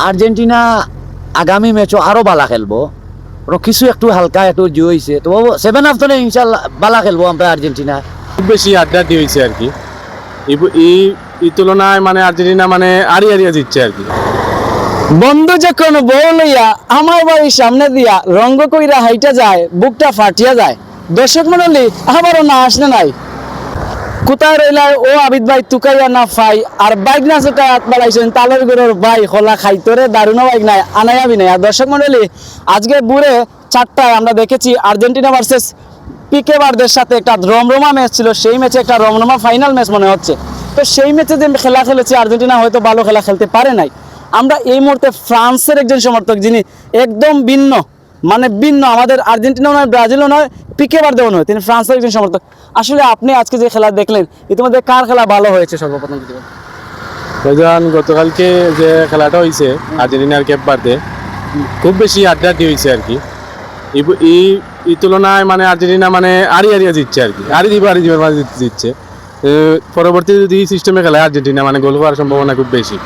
Argentina আগামী ম্যাচও আরো বালা খেলবো, কিছু একটু হালকা একটু জি হয়েছে, তো সেভেন হাফ তো ইনশাল্লাহ বালা খেলবো আমরা আর্জেন্টিনা। খুব বেশি আড্ডা দিয়ে হয়েছে আর কি। এই তুলনায় মানে আর্জেন্টিনা মানে আড়িয়া জিতছে আর কি। বন্ধু যখন বউ লইয়া আমার বাড়ির সামনে দিয়া রঙ্গ কইরা হাইটা যায়, বুকটা ফাটিয়া যায়। দর্শক মন্ডলী আবারও না আসলে নাই, কোথায় রইলাই ও আবিদ ভাই তুকাইয়া না ফাই, আর বাইক না চুকাই হাত বাড়াইছেন তালের গুড়োর ভাই খোলা খাইতরে দারুণ বাইক নাই আনায়াবি নাই। আর দর্শক মন্ডলী আজকে বুড়ে 4টায় আমরা দেখেছি আর্জেন্টিনা ভার্সেস পিকে বারদের সাথে একটা রমরমা ম্যাচ ছিল, সেই ম্যাচে একটা রমরমা ফাইনাল ম্যাচ মনে হচ্ছে। তো সেই ম্যাচে যে খেলা খেলেছে আর্জেন্টিনা হয়তো ভালো খেলা খেলতে পারে নাই। আমরা এই মুহূর্তে ফ্রান্সের একজন সমর্থক যিনি একদম ভিন্ন, মানে ভিন্ন, আমাদের আর্জেন্টিনাও নয় ব্রাজিলও নয় পিকে বারদেও নয়, তিনি ফ্রান্সের একজন সমর্থক। আসলে আপনি আজকে যে খেলা দেখলেন ইতিমধ্যে কার খেলা ভালো হয়েছে সর্বপ্রথম যদি বলেন? গতকালকে যে খেলাটা হয়েছে আর্জেন্টিনার কেপ বার্দে, খুব বেশি আড্ডা দিয়ে হয়েছে আর কি। এই তুলনায় মানে আর্জেন্টিনা মানে আড়িয়া জিতছে আর কি, আড়ি দিবার মাঝে জিতছে। পরবর্তী যদি সিস্টেমে খেলায় আর্জেন্টিনা মানে গোল হওয়ার সম্ভাবনা খুব বেশি।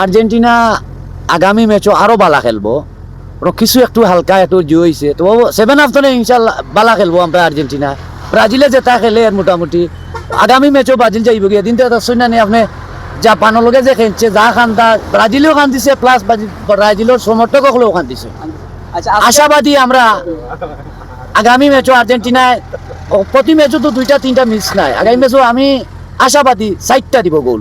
আর্জেন্টিনা আগামী ম্যাচও আরো বালা খেলবো, কিছু একটু হালকা একটু জি হয়েছে, তো সেভেন হাফ তো ইনশাল্লাহ বালা খেলবো আমরা আর্জেন্টিনা। ব্রাজিলে যেটা খেলে আর মোটামুটি আগামী ম্যাচও ব্রাজিল যাইব গিয়ে দিনটা শুনে নেই আপনি, জাপানের লগে যে খেলছে যা খান্তা ব্রাজিলেও খান দিছে, প্লাস ব্রাজিলের সমর্থকগুলোও খান দিছে। আচ্ছা আশাবাদী আমরা আগামী ম্যাচও আর্জেন্টিনায়, প্রতি ম্যাচও তো 2-3টা মিস নাই, আগামী ম্যাচও আমি আশাবাদী 4টা দিব গোল।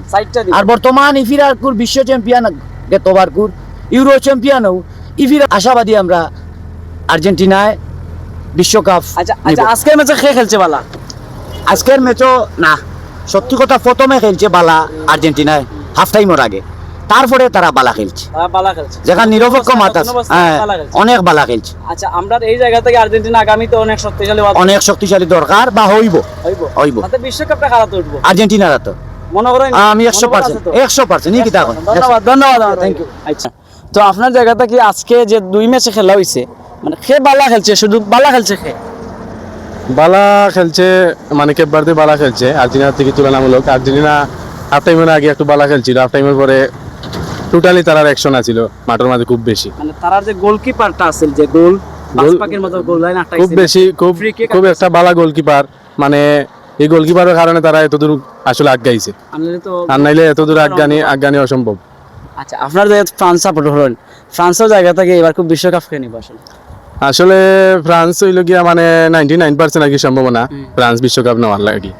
আর বর্তমান ইফিরার কুর বিশ্ব চ্যাম্পিয়ন গতবার কুর ইউরো চ্যাম্পিয়নও ইফির আশাবাদী আমরা আর্জেন্টিনায় বিশ্বকাপ। আচ্ছা আজকের ম্যাচে কে খেলছে বালা? আজকের ম্যাচও না, সত্যি কথা প্রথমে খেলছে বালা আর্জেন্টিনায় হাফ টাইমের আগে, তারপরে তারা বালা খেলছে, যেখানে নিরপেক্ষ মাত আছে, অনেক বালা খেলছে। আচ্ছা আমরা এই জায়গা থেকে আর্জেন্টিনা আগামীতে অনেক শক্তিশালী দরকার বা হইব তাতে বিশ্বকাপটা খেলাতে উঠবো আর্জেন্টিনার তো মনে করেন আমি 100% ই কিতা কই। ধন্যবাদ থ্যাংক ইউ। আচ্ছা তো আপনার জায়গা থেকে আজকে যে 2 ম্যাচে খেলা হইছে, মানে কে বালা খেলছে, শুধু বালা খেলছে কে? বালা খেলছে মানে কেপ বার্দে বালা খেলছে আর্জেন্টিনার থেকে তুলনামূলক। আর্জেন্টিনা হাফ টাইমের আগে একটু বালা খেলছিল, হাফ টাইমের পরে টোটালি তারার অ্যাকশন আছিল মাঠের মাঝে খুব বেশি। মানে তারার যে গোলকিপারটা আছে যে গোল পাকের মতো গোল লাইন আটকাইছে, খুব বেশি খুব একটা বালা গোলকিপার, মানে এই গোলকিপারের কারণে তারা এতদূর আসলে আগাইছে, আর নাইলে এতদূর আগানি অসম্ভব। আচ্ছা আপনার যে ফ্রান্স সাপোর্ট হলেন, ফ্রান্সের জায়গা থেকে এবার খুব বিশ্বকাপ খেয়ে নিব আসলে ফ্রান্স হইল গিয়া মানে 99% আর কি সম্ভাবনা ফ্রান্স বিশ্বকাপ নেওয়ার লাগে।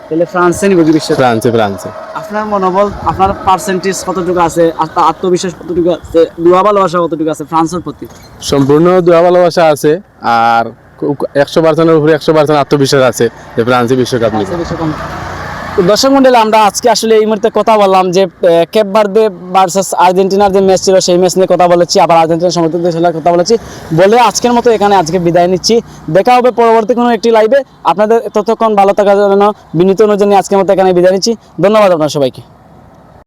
তাহলে ফ্রান্সে নিব কি বিশ্বকাপ? ফ্রান্সে। আপনার মনোবল, আপনার পার্সেন্টেজ কতটুকু আছে, আত্মবিশ্বাস কতটুকু আছে, দোয়া ভালোবাসা কতটুকু আছে ফ্রান্সের প্রতি? সম্পূর্ণ দোয়া ভালোবাসা আছে, আর 100%-এর উপরে 100% আত্মবিশ্বাস আছে যে ফ্রান্সই বিশ্বকাপ নিবে। দর্শক মন্ডলী আমরা আজকে আসলে এই মুহূর্তে কথা বললাম যে কেপ বার্দে ভার্সেস আর্জেন্টিনার যে ম্যাচ ছিল সেই ম্যাচ নিয়ে কথা বলেছি, আবার আর্জেন্টিনার সমর্থকদের সাথে কথা বলেছি বলে আজকের মতো এখানে আজকে বিদায় নিচ্ছি। দেখা হবে পরবর্তী কোনো একটি লাইভে। আপনাদের ততক্ষণ ভালো থাকার জন্য বিনীত অনুযায়ী আজকের মতো এখানে বিদায় নিচ্ছি। ধন্যবাদ আপনার সবাইকে।